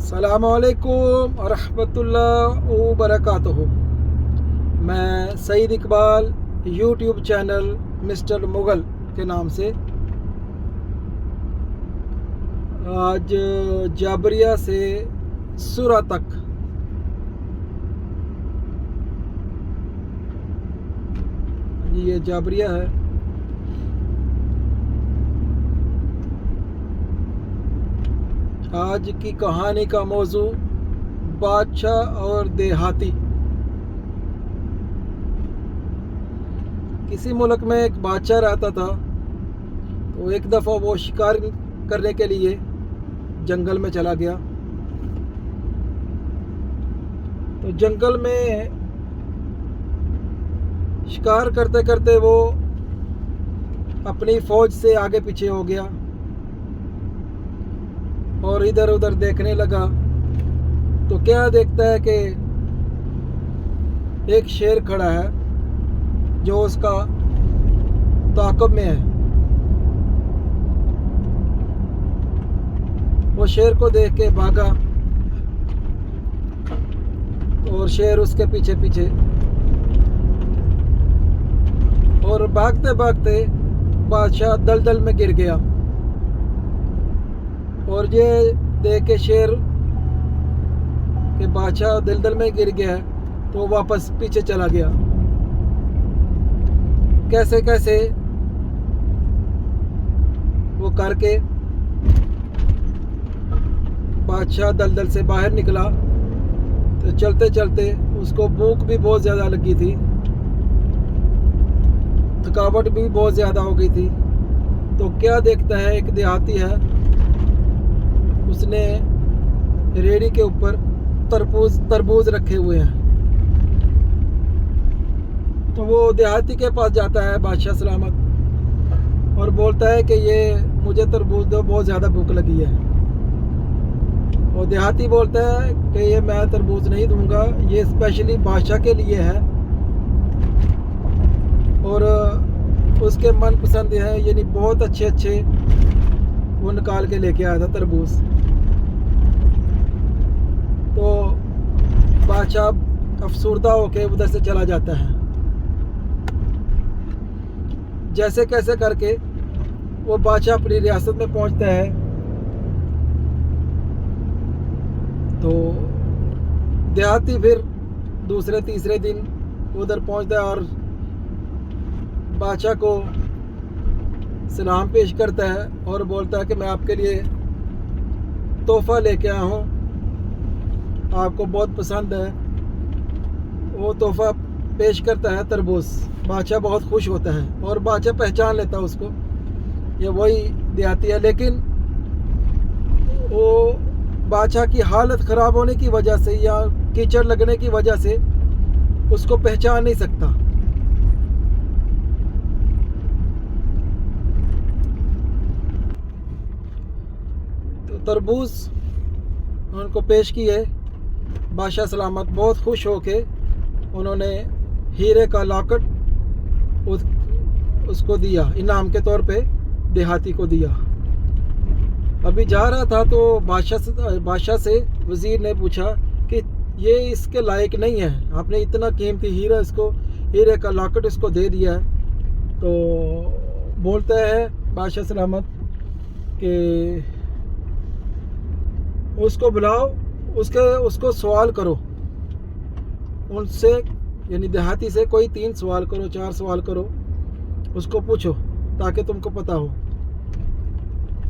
अस्सलाम वालेकुम रहमतुल्लाह व बरकातहू। मैं Saeed Iqbal YouTube channel Mister Mughal के नाम से आज जाबरिया से सूरा तक ये जाबरिया है। आज की कहानी का मौजू बादशाह और देहाती। किसी मुल्क में एक बादशाह रहता था। तो एक दफ़ा वो शिकार करने के लिए जंगल में चला गया। तो जंगल में शिकार करते करते वो अपनी फ़ौज से आगे पीछे हो गया और इधर उधर देखने लगा। तो क्या देखता है कि एक शेर खड़ा है जो उसका ताक़ब में है। वो शेर को देख के भागा और शेर उसके पीछे पीछे, और भागते भागते बादशाह दलदल में गिर गया। और ये देख के शेर के बादशाह दलदल में गिर गया तो वापस पीछे चला गया। कैसे कैसे वो करके बादशाह दलदल से बाहर निकला। तो चलते चलते उसको भूख भी बहुत ज़्यादा लगी थी, थकावट भी बहुत ज़्यादा हो गई थी। तो क्या देखता है, एक देहाती है, उसने रेड़ी के ऊपर तरबूज रखे हुए हैं। तो वो देहाती के पास जाता है बादशाह सलामत और बोलता है कि ये मुझे तरबूज दो, बहुत ज़्यादा भूख लगी है। और देहाती बोलता है कि ये मैं तरबूज नहीं दूंगा, ये स्पेशली बादशाह के लिए है और उसके मनपसंद है, यानी बहुत अच्छे अच्छे वो निकाल के लेके आया था तरबूज। तो बादशाह अफसुर्दा होके उधर से चला जाता है। जैसे कैसे करके वो बादशाह अपनी रियासत में पहुंचता है। तो देहाती फिर दूसरे तीसरे दिन उधर पहुंचता है और बादशाह को सलाम पेश करता है और बोलता है कि मैं आपके लिए तोहफ़ा लेके आया हूँ, आपको बहुत पसंद है। वो तोहफ़ा पेश करता है तरबूज। बादशाह बहुत खुश होता है और बादशाह पहचान लेता है उसको, ये वही देहाती है। लेकिन वो बादशाह की हालत ख़राब होने की वजह से या कीचड़ लगने की वजह से उसको पहचान नहीं सकता। तो तरबूज उनको पेश किए। बादशाह सलामत बहुत खुश होके उन्होंने हीरे का लॉकेट उसको दिया, इनाम के तौर पे देहाती को दिया। अभी जा रहा था तो बादशाह से वज़ीर ने पूछा कि ये इसके लायक नहीं है, आपने इतना कीमती हीरा इसको, हीरे का लॉकेट इसको दे दिया है। तो बोलता है बादशाह सलामत कि उसको बुलाओ, उसको सवाल करो उनसे, यानी देहाती से कोई 3 सवाल करो, 4 सवाल करो, उसको पूछो ताकि तुमको पता हो।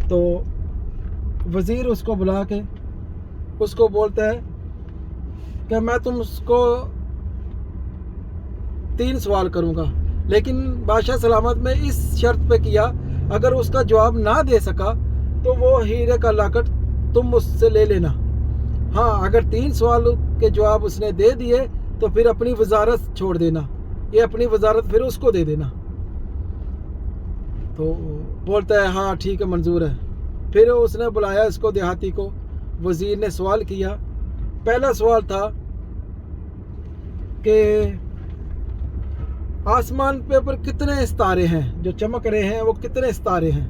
तो वज़ीर उसको बुला के उसको बोलता है कि मैं तुमको 3 सवाल करूँगा, लेकिन बादशाह सलामत में इस शर्त पे किया, अगर उसका जवाब ना दे सका तो वो हीरे का लॉकेट तुम उससे ले लेना। हाँ, अगर 3 सवाल के जवाब उसने दे दिए तो फिर अपनी वजारत छोड़ देना, ये अपनी वजारत फिर उसको दे देना। तो बोलता है हाँ ठीक है, मंजूर है। फिर उसने बुलाया इसको, देहाती को। वज़ीर ने सवाल किया। पहला सवाल था कि आसमान पे पर कितने सितारे हैं जो चमक रहे हैं, वो कितने सितारे हैं?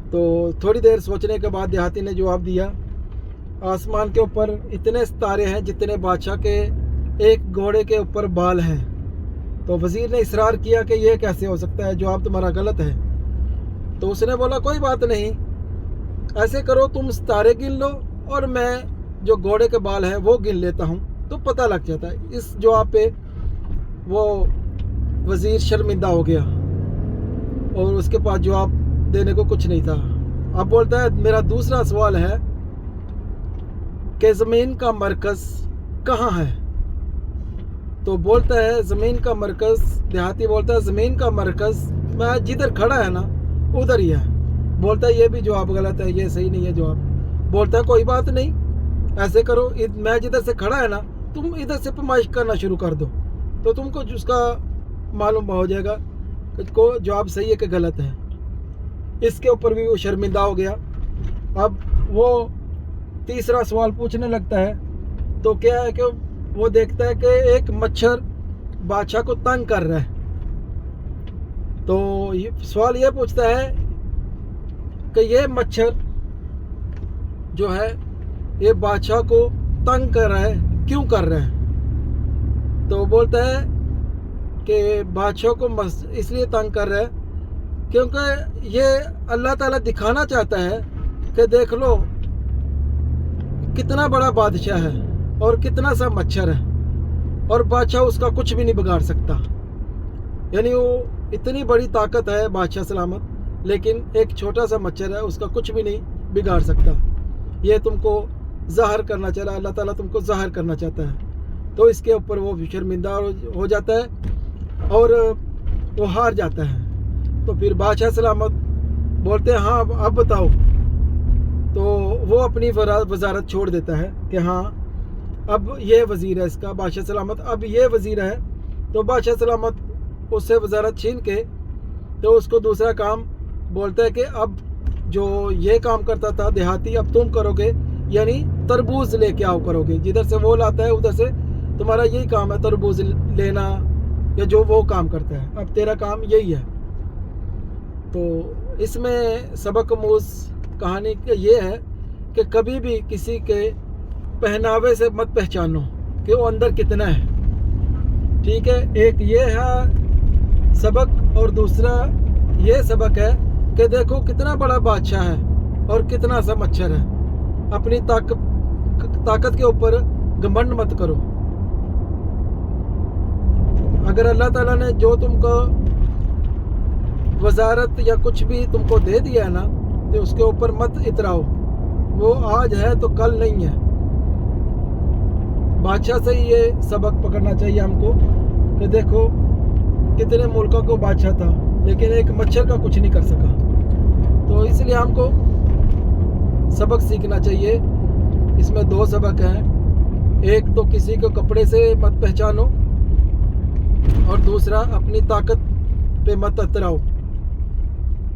तो थोड़ी देर सोचने के बाद देहाती ने जवाब दिया, आसमान के ऊपर इतने सितारे हैं जितने बादशाह के एक घोड़े के ऊपर बाल हैं। तो वज़ीर ने इसरार किया कि ये कैसे हो सकता है, जवाब तुम्हारा गलत है। तो उसने बोला कोई बात नहीं, ऐसे करो तुम सितारे गिन लो और मैं जो घोड़े के बाल हैं वो गिन लेता हूँ, तो पता लग जाता है। इस जवाब पे वो वज़ीर शर्मिंदा हो गया और उसके पास जवाब देने को कुछ नहीं था। अब बोलता है मेरा दूसरा सवाल है कि ज़मीन का मरकज़ कहाँ है। तो बोलता है ज़मीन का मरकज़, देहाती बोलता है ज़मीन का मरकज़ मैं जिधर खड़ा है ना उधर ही है। बोलता है ये भी जवाब गलत है, ये सही नहीं है जवाब। बोलता है कोई बात नहीं, ऐसे करो मैं जिधर से खड़ा है ना तुम इधर से पैमाइश करना शुरू कर दो, तो तुमको उसका मालूम हो जाएगा कि को जवाब सही है कि गलत है। इसके ऊपर भी वो शर्मिंदा हो गया। अब वो तीसरा सवाल पूछने लगता है। तो क्या है कि वो देखता है कि एक मच्छर बादशाह को तंग कर रहा है। तो ये सवाल ये पूछता है कि ये मच्छर जो है ये बादशाह को तंग कर रहा है, क्यों कर रहा है। तो बोलता है कि बादशाह को इसलिए तंग कर रहा है क्योंकि ये अल्लाह ताला दिखाना चाहता है कि देख लो कितना बड़ा बादशाह है और कितना सा मच्छर है, और बादशाह उसका कुछ भी नहीं बिगाड़ सकता। यानी वो इतनी बड़ी ताकत है बादशाह सलामत, लेकिन एक छोटा सा मच्छर है उसका कुछ भी नहीं बिगाड़ सकता। ये तुमको ज़ाहिर करना चाह रहा है, अल्लाह ताला तुमको ज़ाहिर करना चाहता है। तो इसके ऊपर वो शर्मिंदा हो जाता है और वो हार जाता है। तो फिर बादशाह सलामत बोलते हैं हाँ अब बताओ। तो वो अपनी वजारत छोड़ देता है कि हाँ अब ये वज़ीर है इसका, बादशाह सलामत अब ये वज़ीर है। तो बादशाह सलामत उससे वजारत छीन के तो उसको दूसरा काम बोलता है कि अब जो ये काम करता था देहाती अब तुम करोगे, यानी तरबूज लेके आओ करोगे। जिधर से वो लाता है उधर से तुम्हारा यही काम है, तरबूज लेना या जो वो काम करता है, अब तेरा काम यही है। तो इसमें सबक अमूज़ कहानी ये है कि कभी भी किसी के पहनावे से मत पहचानो कि वो अंदर कितना है। ठीक है, एक ये है सबक, और दूसरा ये सबक है कि देखो कितना बड़ा बादशाह है और कितना सा मच्छर है। अपनी ताकत के ऊपर घमंड मत करो। अगर अल्लाह ताला ने जो तुमको वजारत या कुछ भी तुमको दे दिया है ना, तो उसके ऊपर मत इतराओ। वो आज है तो कल नहीं है। बादशाह से ही ये सबक पकड़ना चाहिए हमको कि देखो कितने मुल्कों को बादशाह था लेकिन एक मच्छर का कुछ नहीं कर सका। तो इसलिए हमको सबक सीखना चाहिए। इसमें दो सबक हैं, एक तो किसी को कपड़े से मत पहचानो और दूसरा अपनी ताकत पे मत अतराओ।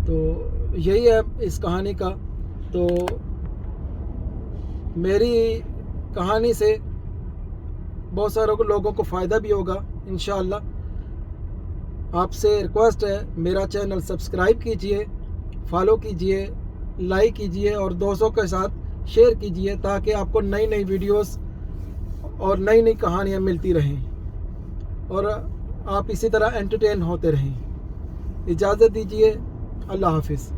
तो यही है इस कहानी का। तो मेरी कहानी से बहुत सारे लोगों को फ़ायदा भी होगा इंशाअल्लाह। आपसे रिक्वेस्ट है मेरा चैनल सब्सक्राइब कीजिए, फॉलो कीजिए, लाइक कीजिए और दोस्तों के साथ शेयर कीजिए ताकि आपको नई नई वीडियोस और नई नई कहानियाँ मिलती रहें और आप इसी तरह एंटरटेन होते रहें। इजाज़त दीजिए, अल्लाह हाफिज़।